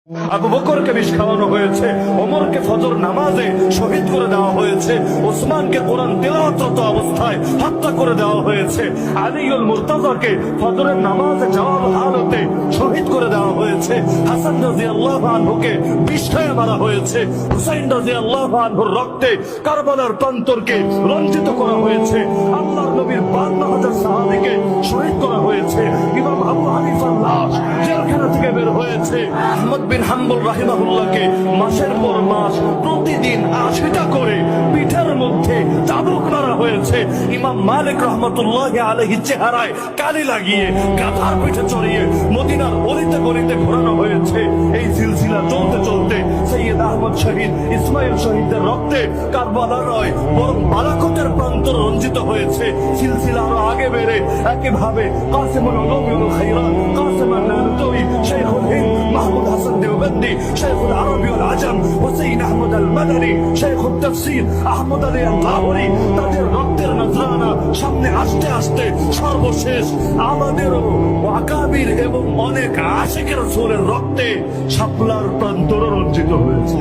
আবু বকরকে বিষ খাওয়ানো হয়েছে, ওমরকে ফজর নামাজে শহীদ করে দেওয়া হয়েছে, ওসমানকে কোরআন তেলাওয়াতরত অবস্থায় হত্যা করে দেওয়া হয়েছে, আলীউল মুর্তাজাকে ফজরের নামাজে যাওয়ার হালতে শহীদ করে দেওয়া হয়েছে, হাসান রাদিয়াল্লাহু আনহুকে বিষ খাইয়ে মারা হয়েছে, হুসাইন রাদিয়াল্লাহু আনহুর রক্তে কারবালার প্রান্তরকে রঞ্জিত করা হয়েছে, আল্লাহর নবীর 52,000 সাহাবীকে শহীদ করা হয়েছে, ইমাম আবু হানিফার লাশ জেলখানা থেকে বের হয়েছে, আহমদ বিন হাম্বল রাহিমাহুল্লাহকে মাসের পর মাস প্রতিদিন 80টা করে পিঠের মধ্যে চাবুক মারা হয়েছে, ইমাম মালিক রহমতুল্লাহি আলাইহি চেহারায় কালি লাগিয়ে গাধার পিঠে চড়িয়ে মদিনার অলিতে গলিতে ঘোরানো হয়েছে। এই সিলসিলা চলতে চলতে সৈয়দ আহমদ শহীদ, ইসমাইল শহীদদের রক্তে কারবালা নয় বরং বালাকতের প্রান্তর রঞ্জিত হয়েছে। সিলসিলা আরো আগে বেড়ে একইভাবে কাসিমুল উলুম ওয়াল খায়রাত, কাসিম আন-নানুতুই, শাইখুল হিন্দ মাহমুদ হাসান দেওবন্দি, শাইখুল আরবি ওয়াল আজম হুসাইন আহমদ আল মাদানী, শাইখুল তাফসীর আহমদ আলী আল লাহোরী, তাদের রক্তের নজরানা সামনে আসতে আসতে সর্বশেষ আমাদেরও ওয়াকাবির এবং অনেক আশিকের রাসূলের রক্তে শাপলার প্রান্তর রঞ্জিত হয়েছে।